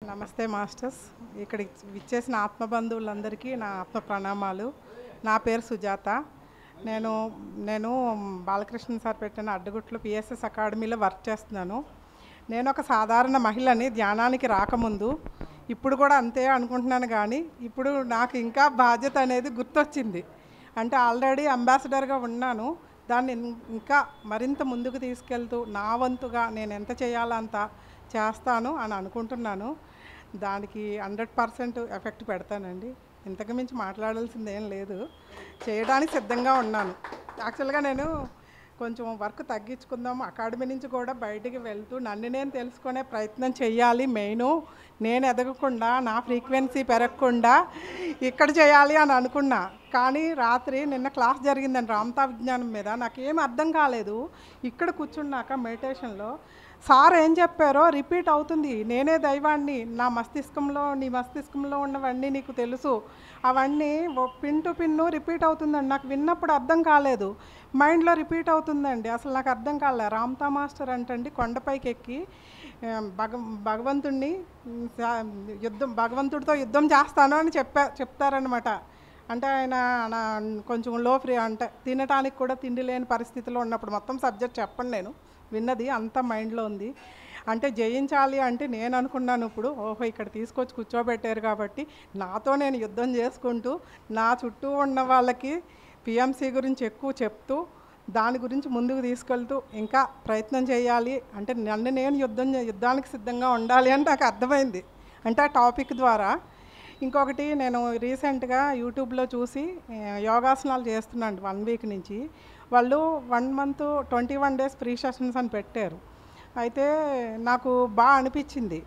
నమస్తే మాస్టర్స్. ఇక్కడికి విచ్చేసిన ఆత్మబంధువులందరికీ నా ఆత్మ ప్రణామాలు. నా పేరు సుజాత. నేను నేను బాలకృష్ణ సార్ పెట్టిన అడ్డగుట్లు పిఎస్ఎస్ అకాడమీలో వర్క్ చేస్తున్నాను. నేను ఒక సాధారణ మహిళని ధ్యానానికి రాకముందు, ఇప్పుడు కూడా అంతే అనుకుంటున్నాను. కానీ ఇప్పుడు నాకు ఇంకా బాధ్యత అనేది గుర్తొచ్చింది. అంటే ఆల్రెడీ అంబాసిడర్గా ఉన్నాను. దాన్ని ఇంకా మరింత ముందుకు తీసుకెళ్తూ నా వంతుగా నేను ఎంత చేయాలో అంత చేస్తాను అని అనుకుంటున్నాను. దానికి 100% ఎఫెక్ట్ పెడతానండి. ఇంతకు మించి మాట్లాడాల్సింది ఏం లేదు. చేయడానికి సిద్ధంగా ఉన్నాను. యాక్చువల్గా నేను కొంచెం వర్క్ తగ్గించుకుందాము, అకాడమీ నుంచి కూడా బయటికి వెళ్తూ నన్ను నేను తెలుసుకునే ప్రయత్నం చేయాలి. మెయిన్ నేను ఎదగకుండా, నా ఫ్రీక్వెన్సీ పెరగకుండా ఇక్కడ చేయాలి అని అనుకున్నా. కానీ రాత్రి నిన్న క్లాస్ జరిగిందండి రామతా విజ్ఞానం మీద. నాకేం అర్థం కాలేదు. ఇక్కడ కూర్చున్నాక మెడిటేషన్లో సార్ ఏం చెప్పారో రిపీట్ అవుతుంది. నేనే దైవాన్ని, నా మస్తిష్కంలో నీ మస్తిష్కంలో ఉన్నవన్నీ నీకు తెలుసు, అవన్నీ పిన్ టు పిన్ను రిపీట్ అవుతుందండి. నాకు విన్నప్పుడు అర్థం కాలేదు, మైండ్లో రిపీట్ అవుతుందండి. అసలు నాకు అర్థం కాలే. రామతా మాస్టర్ అంటండి కొండపైకి ఎక్కి భగవంతుడిని భగవంతుడితో యుద్ధం చేస్తాను అని చెప్తారనమాట. అంటే ఆయన కొంచెం లో ఫ్రీ, అంటే తినటానికి కూడా తిండి లేని పరిస్థితిలో ఉన్నప్పుడు, మొత్తం సబ్జెక్ట్ చెప్పండి, నేను విన్నది అంత మైండ్లో ఉంది. అంటే జయించాలి అంటే నేను అనుకున్నాను ఇప్పుడు, ఓహో ఇక్కడ తీసుకొచ్చి కూర్చోబెట్టారు కాబట్టి నాతో నేను యుద్ధం చేసుకుంటూ నా చుట్టూ ఉన్న వాళ్ళకి పిఎంసి గురించి ఎక్కువ చెప్తూ దాని గురించి ముందుకు తీసుకెళ్తూ ఇంకా ప్రయత్నం చేయాలి. అంటే నన్ను నేను యుద్ధానికి సిద్ధంగా ఉండాలి అని నాకు అర్థమైంది, అంటే ఆ టాపిక్ ద్వారా. ఇంకొకటి, నేను రీసెంట్గా యూట్యూబ్లో చూసి యోగాసనాలు చేస్తున్నాను 1 వీక్ నుంచి. వాళ్ళు 1 మంత్ 21 డేస్ ఫ్రీ సెషన్స్ అని పెట్టారు. అయితే నాకు బాగా అనిపించింది.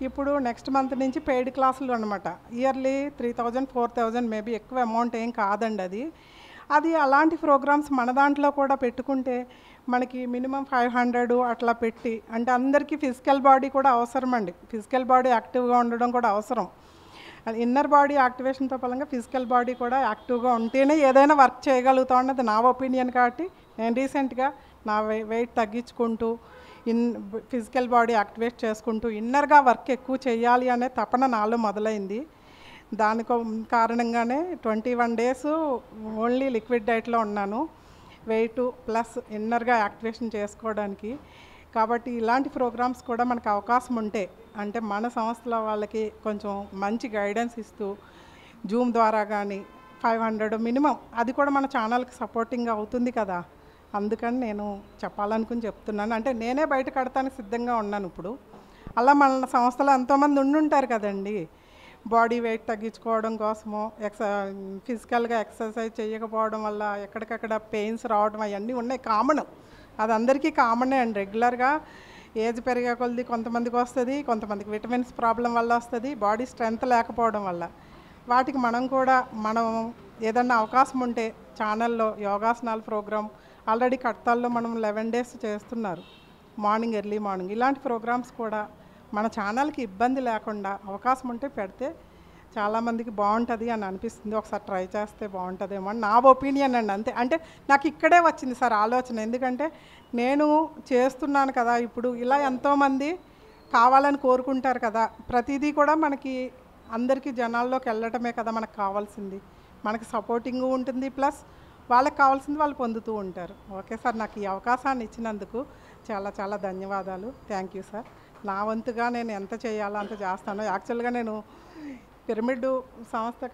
ఇప్పుడు నెక్స్ట్ మంత్ నుంచి పెయిడ్ క్లాసులు అనమాట. ఇయర్లీ 3000 4000 మేబీ, ఎక్కువ అమౌంట్ ఏం కాదండి అది. అలాంటి ప్రోగ్రామ్స్ మన దాంట్లో కూడా పెట్టుకుంటే మనకి మినిమం 500 అట్లా పెట్టి, అంటే అందరికీ ఫిజికల్ బాడీ కూడా అవసరం అండి. ఫిజికల్ బాడీ యాక్టివ్గా ఉండడం కూడా అవసరం. ఇన్నర్ బాడీ యాక్టివేషన్తో పరంగా ఫిజికల్ బాడీ కూడా యాక్టివ్గా ఉంటేనే ఏదైనా వర్క్ చేయగలుగుతాం అన్నది నా ఒపీనియన్. కాబట్టి నేను రీసెంట్గా నా వెయిట్ తగ్గించుకుంటూ ఫిజికల్ బాడీ యాక్టివేట్ చేసుకుంటూ ఇన్నర్గా వర్క్ ఎక్కువ చేయాలి అనే తపన నాలో మొదలైంది. దానికి కారణంగానే 21 డేస్ ఓన్లీ లిక్విడ్ డైట్లో ఉన్నాను, వెయిట్ ప్లస్ ఇన్నర్గా యాక్టివేషన్ చేసుకోవడానికి. కాబట్టి ఇలాంటి ప్రోగ్రామ్స్ కూడా మనకు అవకాశం ఉంటే, అంటే మన సంస్థల వాళ్ళకి కొంచెం మంచి గైడెన్స్ ఇస్తూ జూమ్ ద్వారా కానీ 500 మినిమం, అది కూడా మన ఛానల్కి సపోర్టింగ్ అవుతుంది కదా. అందుకని నేను చెప్పాలనుకుని చెప్తున్నాను. అంటే నేనే బయట కడతానికి సిద్ధంగా ఉన్నాను ఇప్పుడు. అలా మన సంస్థలో ఎంతోమంది ఉండుంటారు కదండి, బాడీ వెయిట్ తగ్గించుకోవడం కోసము ఫిజికల్గా ఎక్సర్సైజ్ చేయకపోవడం వల్ల ఎక్కడికక్కడ పెయిన్స్ రావడం అవన్నీ ఉన్నాయి, కామన్. అది అందరికీ కామనే అండి. రెగ్యులర్గా ఏజ్ పెరిగే కొద్ది కొంతమందికి వస్తుంది, కొంతమందికి విటమిన్స్ ప్రాబ్లం వల్ల వస్తుంది, బాడీ స్ట్రెంగ్త్ లేకపోవడం వల్ల. వాటికి మనం ఏదన్నా అవకాశం ఉంటే ఛానల్లో యోగాసనాల ప్రోగ్రామ్ ఆల్రెడీ కడతాల్లో మనం 11 డేస్ చేస్తున్నారు, మార్నింగ్ ఎర్లీ మార్నింగ్. ఇలాంటి ప్రోగ్రామ్స్ కూడా మన ఛానల్కి ఇబ్బంది లేకుండా అవకాశం ఉంటే పెడితే చాలామందికి బాగుంటుంది అని అనిపిస్తుంది. ఒకసారి ట్రై చేస్తే బాగుంటుందేమో అని నా ఒపీనియన్ అండి, అంతే. అంటే నాకు ఇక్కడే వచ్చింది సార్ ఆలోచన. ఎందుకంటే నేను చేస్తున్నాను కదా ఇప్పుడు, ఇలా ఎంతోమంది కావాలని కోరుకుంటారు కదా. ప్రతిదీ కూడా మనకి అందరికీ జనాల్లోకి వెళ్ళటమే కదా మనకు కావాల్సింది. మనకి సపోర్టింగ్ ఉంటుంది, ప్లస్ వాళ్ళకి కావాల్సింది వాళ్ళు పొందుతూ ఉంటారు. ఓకే సార్, నాకు ఈ అవకాశాన్ని ఇచ్చినందుకు చాలా చాలా ధన్యవాదాలు. Thank you sir. నా వంతుగా నేను ఎంత చేయాలో అంత చేస్తాను. యాక్చువల్గా నేను పిరమిడ్ సంస్థ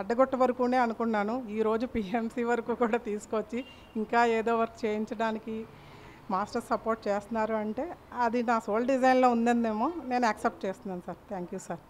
అడ్డగొట్ట వరకునే అనుకున్నాను. ఈరోజు పిఎంసి వరకు కూడా తీసుకొచ్చి ఇంకా ఏదో వర్క్ చేయించడానికి మాస్టర్ సపోర్ట్ చేస్తున్నారు అంటే అది నా సోల్ డిజైన్లో ఉందేమో, నేను యాక్సెప్ట్ చేస్తున్నాను సార్. Thank you sir.